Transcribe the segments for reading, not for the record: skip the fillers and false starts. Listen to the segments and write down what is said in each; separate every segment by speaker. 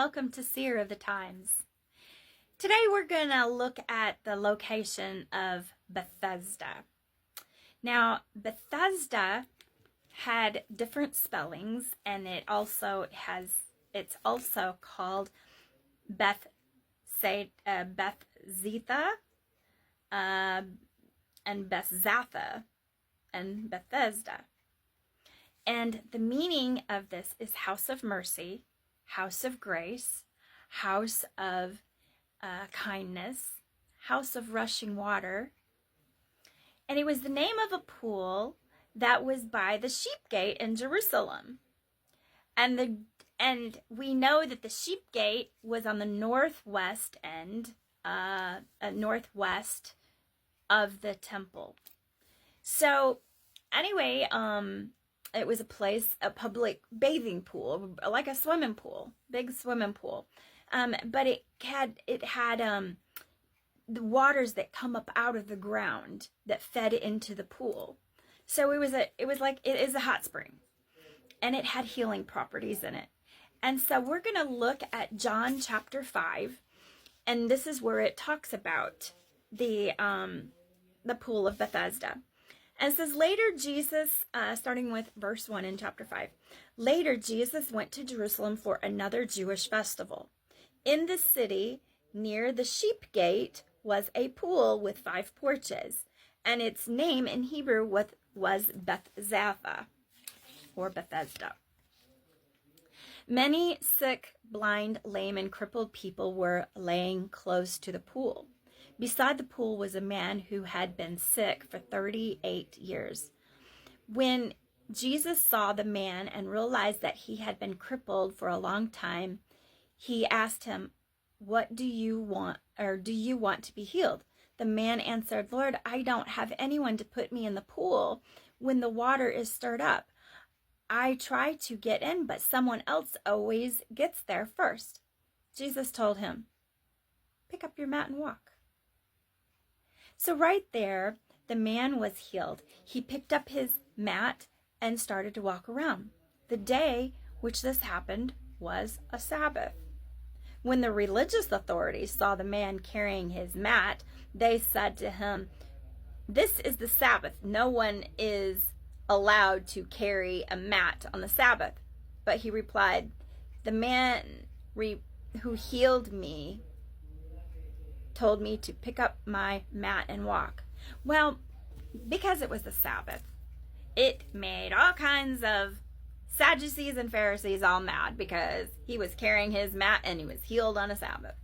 Speaker 1: welcome to Seer of the Times. Today we're going to look at the location of Bethesda. Now, Bethesda had different spellings, and it's also called Bethseda, and Bethsatha, and Bethesda. And the meaning of this is house of mercy, house of grace, house of kindness, house of rushing water. And it was the name of a pool that was by the sheep gate in Jerusalem. And we know that the sheep gate was on the northwest end, northwest of the temple. So anyway, it was a public bathing pool, like a swimming pool, big swimming pool. But it had the waters that come up out of the ground that fed into the pool. So it is a hot spring, and it had healing properties in it. And so we're going to look at John chapter 5, and this is where it talks about the pool of Bethesda. And it says, later Jesus, starting with verse 1 in chapter 5, later Jesus went to Jerusalem for another Jewish festival. In the city, near the sheep gate, was a pool with 5 porches, and its name in Hebrew was Bethsatha, or Bethesda. Many sick, blind, lame, and crippled people were laying close to the pool. Beside the pool was a man who had been sick for 38 years. When Jesus saw the man and realized that he had been crippled for a long time, he asked him, "What do you want, or do you want to be healed?" The man answered, "Lord, I don't have anyone to put me in the pool when the water is stirred up. I try to get in, but someone else always gets there first." Jesus told him, "Pick up your mat and walk." So right there, the man was healed. He picked up his mat and started to walk around. The day which this happened was a Sabbath. When the religious authorities saw the man carrying his mat, they said to him, "This is the Sabbath. No one is allowed to carry a mat on the Sabbath." But he replied, "The man who healed me told me to pick up my mat and walk." Well, because it was the Sabbath, it made all kinds of Sadducees and Pharisees all mad because he was carrying his mat and he was healed on a Sabbath.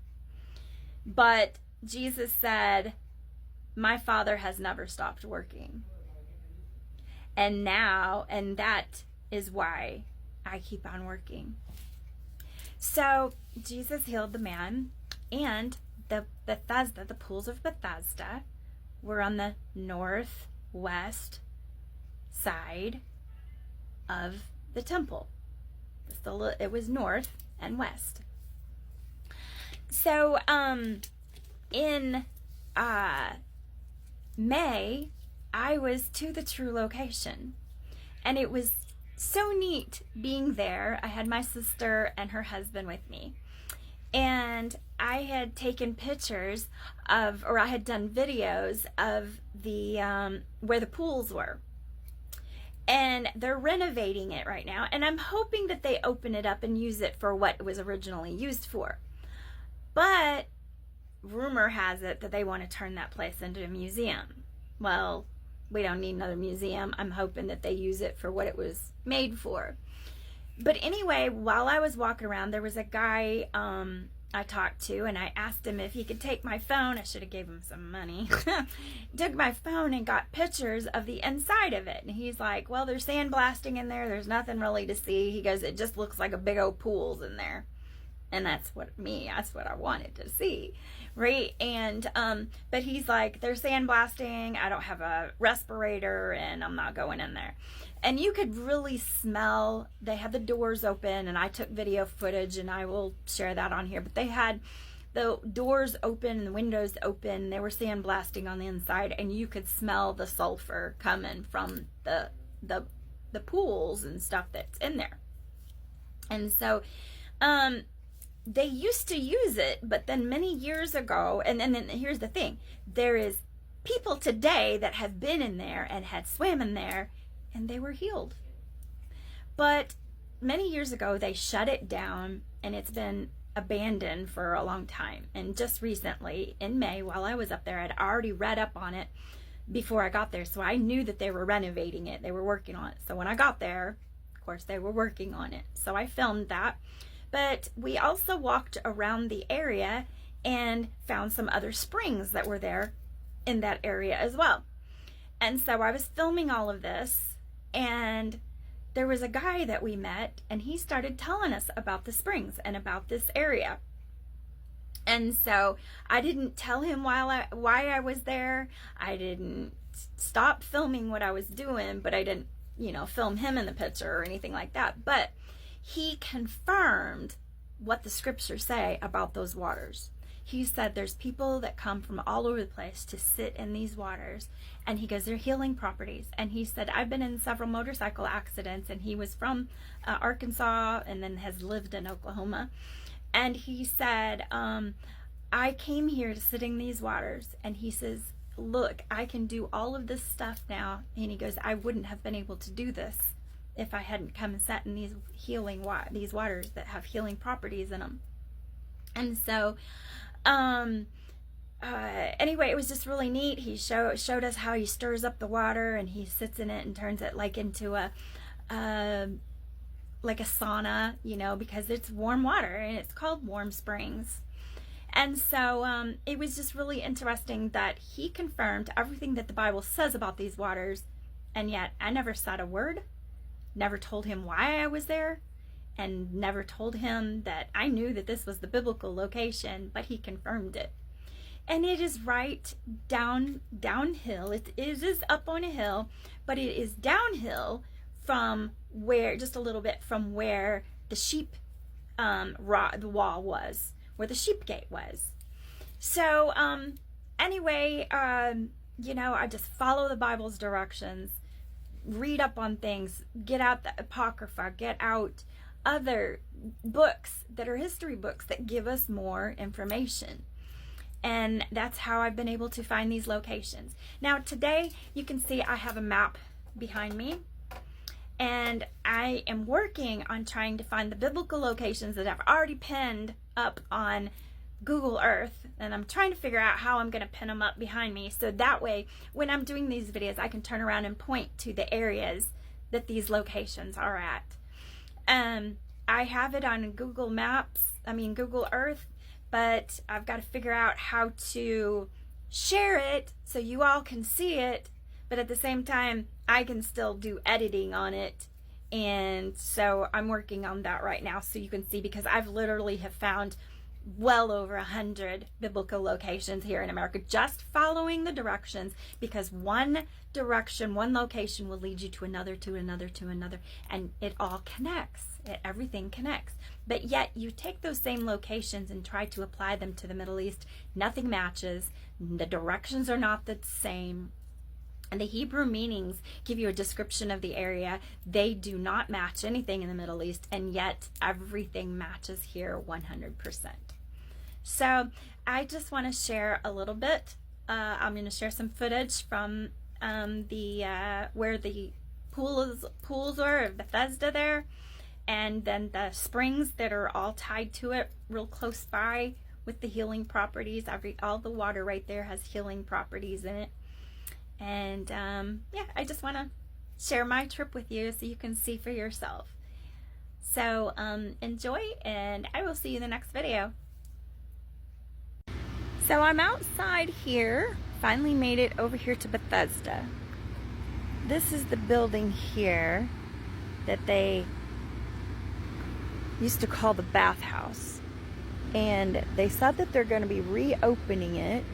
Speaker 1: But Jesus said, "My Father has never stopped working. And that is why I keep on working." So Jesus healed the man, and the pools of Bethesda were on the northwest side of the temple. It was north and west. So in May, I was to the true location, and it was so neat being there. I had my sister and her husband with me, and I had taken pictures I had done videos of the where the pools were. And they're renovating it right now, and I'm hoping that they open it up and use it for what it was originally used for. But rumor has it that they want to turn that place into a museum. Well, we don't need another museum. I'm hoping that they use it for what it was made for. But anyway, while I was walking around, there was a guy I talked to, and I asked him if he could take my phone. I should have gave him some money. Took my phone and got pictures of the inside of it. And he's like, "Well, there's sandblasting in there. There's nothing really to see." He goes, "It just looks like a big old pool's in there." And that's what I wanted to see, right? And but he's like, "There's sandblasting. I don't have a respirator, and I'm not going in there." And you could really smell, they had the doors open, and I took video footage, and I will share that on here. But they had the doors open and the windows open. They were sandblasting on the inside, and you could smell the sulfur coming from the pools and stuff that's in there. And so they used to use it, but then many years ago, and then here's the thing, there is people today that have been in there and had swam in there, and they were healed. But many years ago, they shut it down, and it's been abandoned for a long time. And just recently, in May, while I was up there, I'd already read up on it before I got there, so I knew that they were renovating it. They were working on it. So when I got there, of course, they were working on it. So I filmed that. But we also walked around the area and found some other springs that were there in that area as well. And so I was filming all of this, and there was a guy that we met, and he started telling us about the springs and about this area. And so I didn't tell him why I was there. I didn't stop filming what I was doing, but I didn't, film him in the picture or anything like that. But he confirmed what the scriptures say about those waters. He said there's people that come from all over the place to sit in these waters, and he goes, they're healing properties. And he said, I've been in several motorcycle accidents, and he was from Arkansas and then has lived in Oklahoma. And he said, I came here to sit in these waters, and he says, look, I can do all of this stuff now. And he goes, I wouldn't have been able to do this if I hadn't come and sat in these these waters that have healing properties in them. And so anyway, it was just really neat. He showed us how he stirs up the water, and he sits in it and turns it like into a like a sauna, because it's warm water, and it's called Warm Springs. And so it was just really interesting that he confirmed everything that the Bible says about these waters, and yet I never said a word, never told him why I was there, and never told him that I knew that this was the biblical location, but he confirmed it. And it is right downhill. It is up on a hill, but it is downhill from just a little bit from where the sheep the wall was, where the sheep gate was. So anyway, I just follow the Bible's directions, read up on things, get out the Apocrypha, get out other books that are history books that give us more information. And that's how I've been able to find these locations. Now today you can see I have a map behind me, and I am working on trying to find the biblical locations that I've already pinned up on Google Earth, and I'm trying to figure out how I'm going to pin them up behind me, so that way when I'm doing these videos I can turn around and point to the areas that these locations are at. I have it on Google Earth, but I've got to figure out how to share it so you all can see it, but at the same time I can still do editing on it. And so I'm working on that right now, so you can see, because I've literally have found well over 100 biblical locations here in America, just following the directions, because one location will lead you to another, to another, to another, and it all connects. Everything connects. But yet you take those same locations and try to apply them to the Middle East, nothing matches. The directions are not the same, and the Hebrew meanings give you a description of the area. They do not match anything in the Middle East, and yet everything matches here 100%. So I just want to share a little bit. I'm going to share some footage from where the pools are of Bethesda there, and then the springs that are all tied to it real close by with the healing properties. All the water right there has healing properties in it. And I just want to share my trip with you so you can see for yourself. So enjoy, and I will see you in the next video. So I'm outside here, finally made it over here to Bethesda. This is the building here that they used to call the bathhouse, and they said that they're going to be reopening it.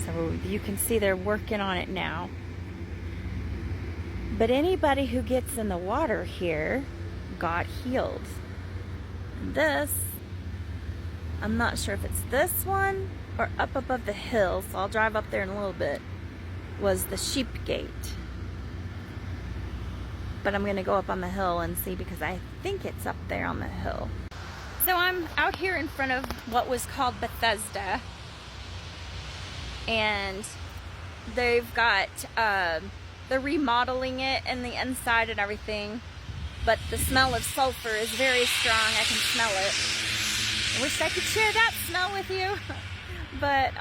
Speaker 1: So you can see they're working on it now. But anybody who gets in the water here got healed. This, I'm not sure if it's this one or up above the hill, so I'll drive up there in a little bit, was the sheep gate. but I'm gonna go up on the hill and see because I think it's up there on the hill. So I'm out here in front of what was called Bethesda, and they've got they're remodeling it and the inside and everything, but the smell of sulfur is very strong. I can smell it. I wish I could share that smell with you. But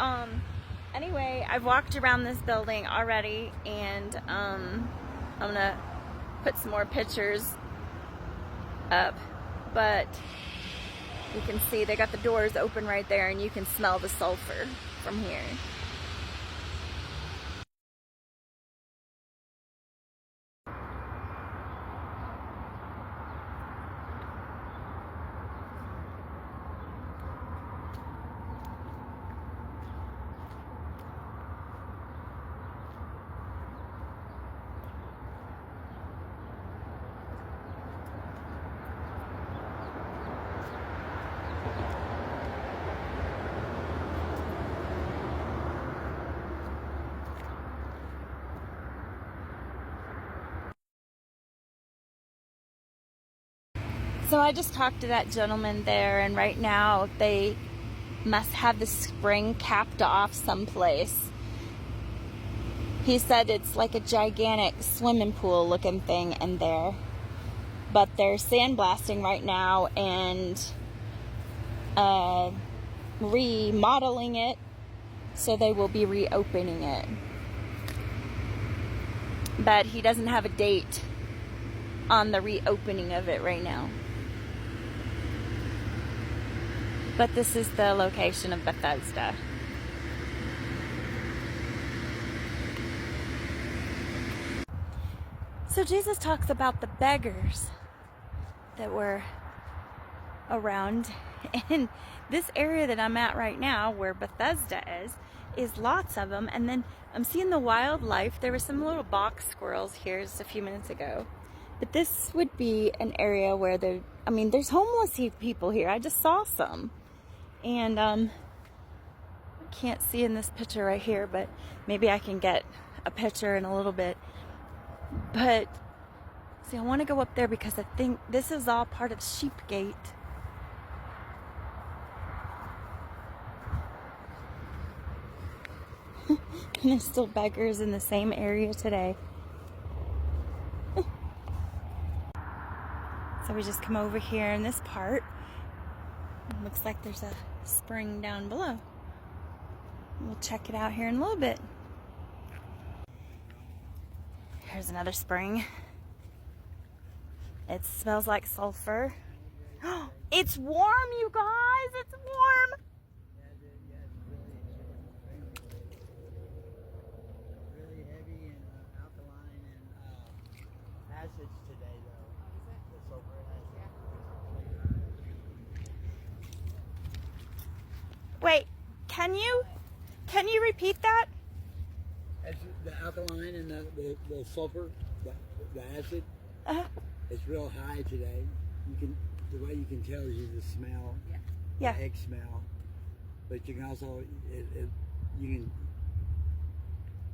Speaker 1: anyway, I've walked around this building already, and I'm gonna put some more pictures up, but you can see they got the doors open right there, and you can smell the sulfur from here. So I just talked to that gentleman there, and right now they must have the spring capped off someplace. He said it's like a gigantic swimming pool looking thing in there. But they're sandblasting right now and remodeling it, so they will be reopening it. But he doesn't have a date on the reopening of it right now. But this is the location of Bethesda. So Jesus talks about the beggars that were around. And this area that I'm at right now, where Bethesda is lots of them. And then I'm seeing the wildlife. There were some little box squirrels here just a few minutes ago. But this would be an area where there's homeless people here. I just saw some. And I can't see in this picture right here, but maybe I can get a picture in a little bit. But see, I want to go up there because I think this is all part of Sheepgate. And there's still beggars in the same area today. So we just come over here in this part. Looks like there's a spring down below. We'll check it out here in a little bit. Here's another spring. It smells like sulfur. It's warm, you guys! It's warm!
Speaker 2: Really heavy and alkaline and acids today, though. The sulfur
Speaker 1: Wait, can you repeat that?
Speaker 2: The alkaline and the sulfur, the acid, it's real high today. The way you can tell is the smell, the egg smell. But you can also, you can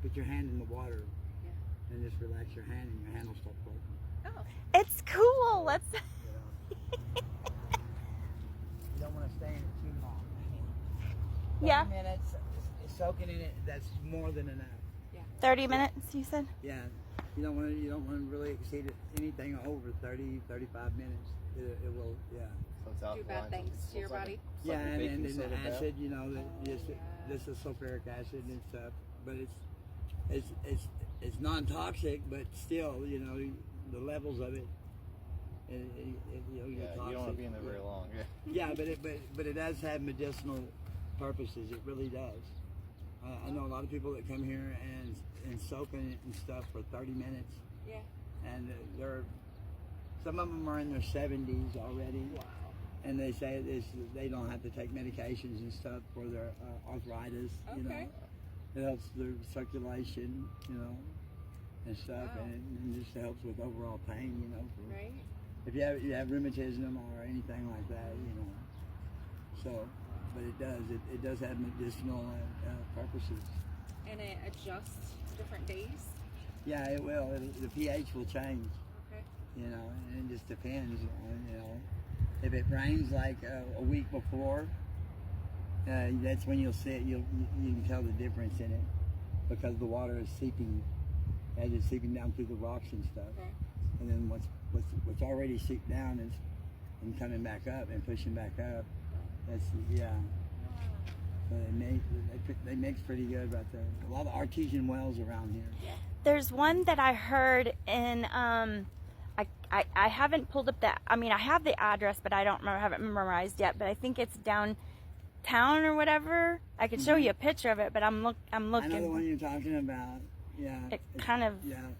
Speaker 2: put your hand in the water and just relax your hand, and your hand will stop floating.
Speaker 1: Oh, it's cool. Let's.
Speaker 2: You don't want to stay in it too long.
Speaker 1: 30
Speaker 2: minutes, soaking in it, that's more than enough.
Speaker 1: 30 minutes, you said?
Speaker 2: Yeah, you don't want to really exceed it, anything over 30, 35 minutes. It will,
Speaker 3: So it's alkaline,
Speaker 4: do bad things to your body.
Speaker 2: Yeah,
Speaker 3: like
Speaker 2: and
Speaker 3: baking
Speaker 2: the
Speaker 3: soda
Speaker 2: acid, this is sulfuric acid and stuff. But it's non-toxic, but still, the levels of it.
Speaker 3: you don't want to be in there very long.
Speaker 2: Yeah, but it does have medicinal purposes. It really does. I know a lot of people that come here and soak in it and stuff for 30 minutes.
Speaker 4: Yeah.
Speaker 2: And some of them are in their 70s already. Wow. And they say they don't have to take medications and stuff for their arthritis.
Speaker 4: Okay.
Speaker 2: It helps their circulation, and stuff, wow. and it just helps with overall pain,
Speaker 4: Right.
Speaker 2: If you have rheumatism or anything like that, So, but it does have medicinal purposes.
Speaker 4: And it adjusts different days?
Speaker 2: Yeah, it will. The pH will change.
Speaker 4: Okay.
Speaker 2: you know, and it just depends on, you know, if it rains like a week before, that's when you'll see it. You can tell the difference in it because the water is seeping, as it's seeping down through the rocks and stuff.
Speaker 4: Okay.
Speaker 2: And then what's already seeped down is and coming back up and pushing back up. That's yeah. So they mix pretty good right there. A lot of artesian wells around here.
Speaker 1: There's one that I heard in I haven't pulled up that. I mean, I have the address, but I don't remember, haven't memorized yet. But I think it's downtown or whatever. I could show you a picture of it, but I'm looking.
Speaker 2: I know the one you're talking about. Yeah.
Speaker 1: It kind of.
Speaker 2: Yeah.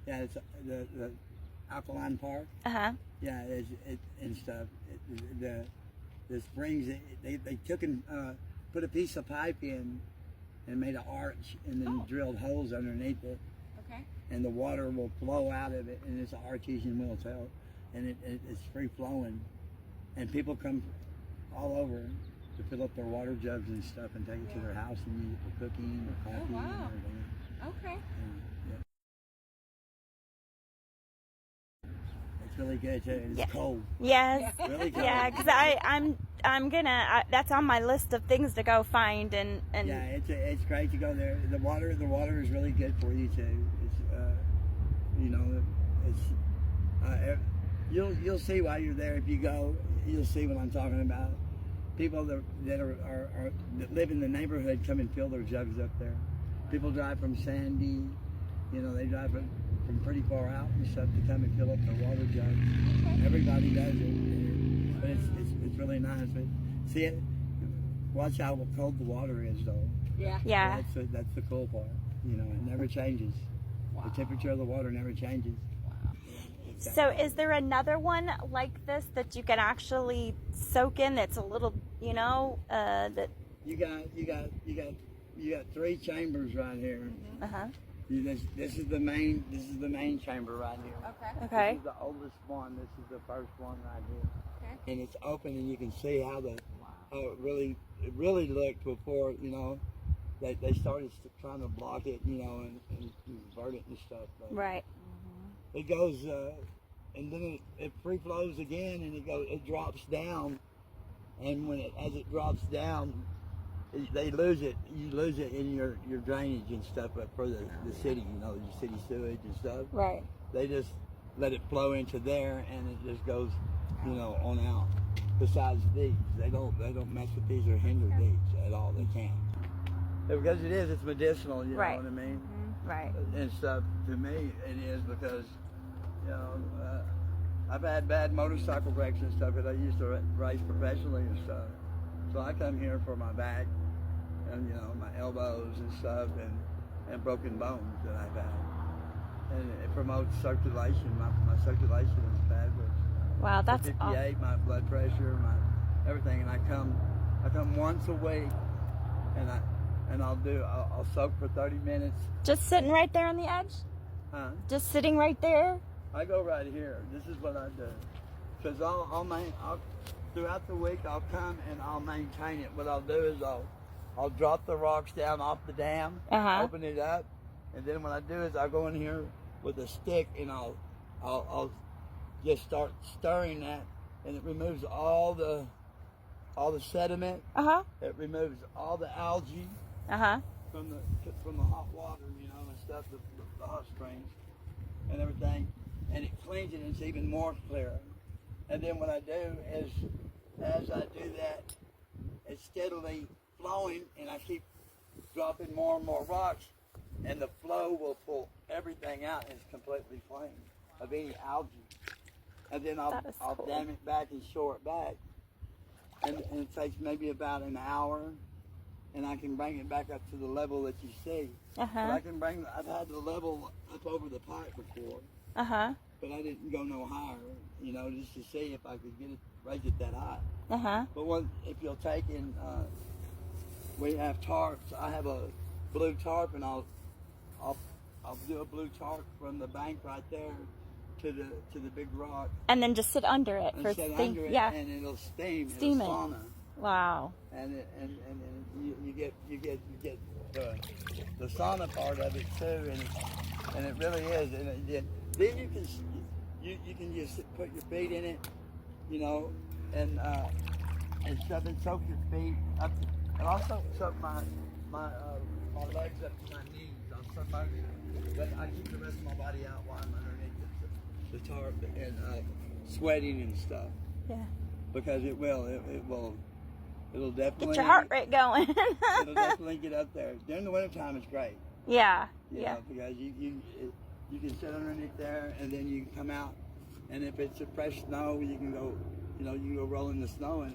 Speaker 2: It's the alkaline park.
Speaker 1: Uh-huh.
Speaker 2: Yeah, and stuff. The springs, they took and put a piece of pipe in and made an arch and then drilled holes underneath it.
Speaker 4: Okay.
Speaker 2: And the water will flow out of it, and it's an artesian well too, and it's free flowing. And people come all over to fill up their water jugs and stuff and take it to their house and use it for cooking or coffee and everything.
Speaker 4: Okay.
Speaker 2: It's really good too. And it's cold.
Speaker 1: Yes.
Speaker 2: Really cold.
Speaker 1: Yeah, because I'm gonna. That's on my list of things to go find and.
Speaker 2: Yeah, it's great to go there. The water is really good for you too. It's you know, it's you'll see while you're there if you go. You'll see what I'm talking about. People that that live in the neighborhood come and fill their jugs up there. People drive from Sandy, you know, they drive from pretty far out and stuff to come and fill up their water jugs.
Speaker 4: Okay.
Speaker 2: Everybody does it, but it's really nice. But see it, watch how cold the water is though.
Speaker 4: Yeah.
Speaker 1: Yeah.
Speaker 2: That's the cool part. You know, it never changes.
Speaker 4: Wow.
Speaker 2: The temperature of the water never changes.
Speaker 4: Wow.
Speaker 1: So, is there another one like this that you can actually soak in? That's a little, you know, that.
Speaker 2: You got 3 chambers right here.
Speaker 1: Uh huh.
Speaker 2: This is the main chamber right here.
Speaker 4: Okay.
Speaker 1: Okay.
Speaker 2: This is the oldest one. This is the first one right here.
Speaker 4: Okay.
Speaker 2: And it's open, and you can see how it really looked before, you know, they started trying to block it, you know, and convert it and stuff. But
Speaker 1: Right.
Speaker 2: it goes, and then it free flows again, and it drops down, and as it drops down, they lose it. You lose it in your drainage and stuff, but for the city, you know, your city sewage and stuff.
Speaker 1: Right.
Speaker 2: They just let it flow into there, and it just goes, you know, on out. Besides these, they don't mess with these or hinder these at all. They can't, because it's medicinal. You know what I mean?
Speaker 1: Right.
Speaker 2: And stuff. To me, it is because, you know, I've had bad motorcycle wrecks and stuff that I used to race professionally and stuff. So I come here for my back and, you know, my elbows and stuff and broken bones that I've had. And it promotes circulation. My circulation is fabulous.
Speaker 1: Wow, that's
Speaker 2: 58, my blood pressure, my everything. And I come once a week and I'll soak for 30 minutes.
Speaker 1: just sitting right there on the edge.
Speaker 2: Huh?
Speaker 1: Just sitting right there.
Speaker 2: I go right here. This is what I do. Because I'll throughout the week I'll come and I'll maintain it. What I'll do is I'll drop the rocks down off the dam, open it up, and then what I do is I'll go in here with a stick and I'll just start stirring that, and it removes all the sediment. It removes all the algae from the hot water, you know, and stuff, the hot springs and everything, and it cleans it and it's even more clear. And then what I do is, as I do that, it's steadily flowing, and I keep dropping more and more rocks, and the flow will pull everything out, and it's completely clean of any algae. And then I'll dam it back and shore it back, and it takes maybe about an hour, and I can bring it back up to the level that you see. But I've had the level up over the pipe before. But I didn't go no higher, you know, just to see if I could raise it that high. But if you'll take in, we have tarps. I have a blue tarp, and I'll do a blue tarp from the bank right there to the big rock.
Speaker 1: And then just sit under it
Speaker 2: And
Speaker 1: for
Speaker 2: sit
Speaker 1: steam.
Speaker 2: under it,
Speaker 1: Yeah.
Speaker 2: and it'll steam.
Speaker 1: Steam
Speaker 2: it'll
Speaker 1: it.
Speaker 2: sauna.
Speaker 1: Wow.
Speaker 2: And you get the sauna part of it too, and it really is. And then you can you can just put your feet in it, you know, and stuff, and soak your feet up, and also soak my legs up to my knees on somebody, but I keep the rest of my body out while I'm underneath the tarp and sweating and stuff.
Speaker 1: Yeah.
Speaker 2: Because it'll definitely
Speaker 1: Get your heart rate going.
Speaker 2: it'll definitely get up there. During the wintertime, it's great.
Speaker 1: Yeah.
Speaker 2: You know, because you can sit underneath there, and then you can come out, and if it's a fresh snow, you can go, you know, you can go roll in the snow, and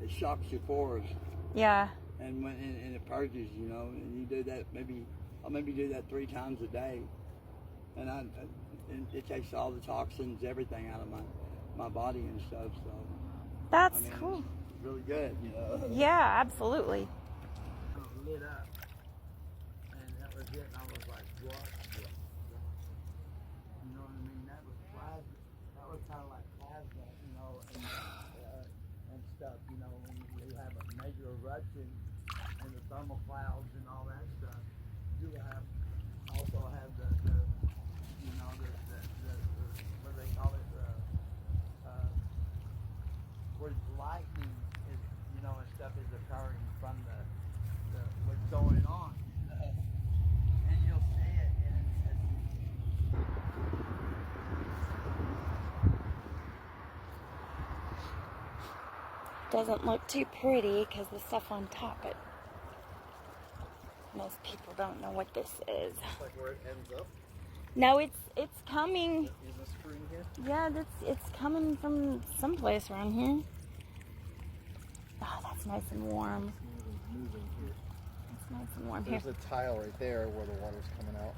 Speaker 2: it shocks your pores.
Speaker 1: Yeah.
Speaker 2: And it purges, you know, and you do that I'll maybe do that 3 times a day, and it takes all the toxins, everything out of my body and stuff. So
Speaker 1: that's cool.
Speaker 2: It's really good, you know.
Speaker 1: Yeah, absolutely.
Speaker 2: Lit up, and that was it. And I was like, what? You know what I mean? That was plasma. That was kind of like plasma, you know, and stuff. You know, when you have a major eruption and the thermal clouds and all that stuff, you also have the you know, the what do they call it? Where lightning is, you know, and stuff is occurring from the what's going on, and you'll see it.
Speaker 1: Doesn't look too pretty because the stuff on top, but most people don't know what this is.
Speaker 3: That's like where it ends up.
Speaker 1: No, it's coming.
Speaker 3: Is this screen here?
Speaker 1: Yeah, it's coming from someplace around here. Oh, that's nice and warm.
Speaker 3: It's moving here.
Speaker 1: It's nice and warm
Speaker 3: There's
Speaker 1: here.
Speaker 3: a tile right there where the water's coming out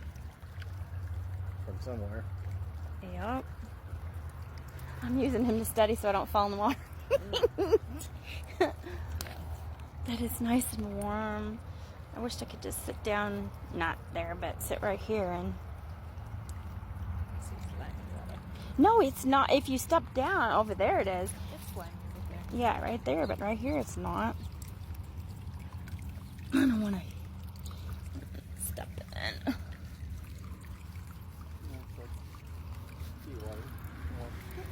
Speaker 3: from somewhere.
Speaker 1: Yep. I'm using him to study so I don't fall in the water. That is nice and warm. I wish I could just sit down, not there, but sit right here and... No, it's not. If you step down, over there it is.
Speaker 4: This one.
Speaker 1: Yeah, right there, but right here it's not. I don't want to step in.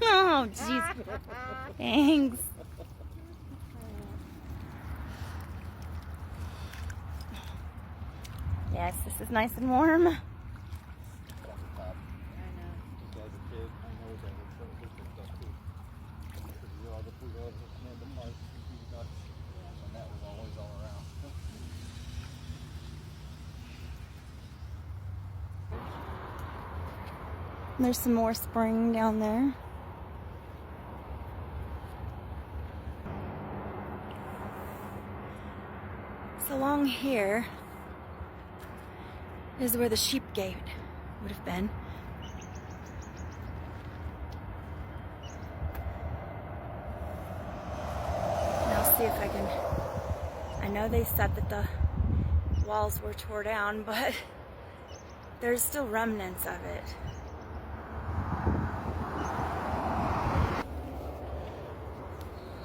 Speaker 1: Oh, jeez. Thanks. Yes, this is nice and warm. There's some more spring down there. So along here is where the sheep gate would have been. And I'll see if I can... I know they said that the walls were torn down, but there's still remnants of it.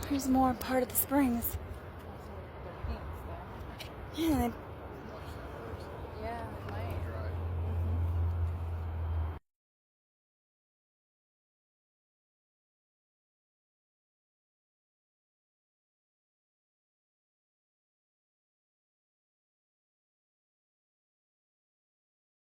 Speaker 1: Here's more part of the springs. Yeah, they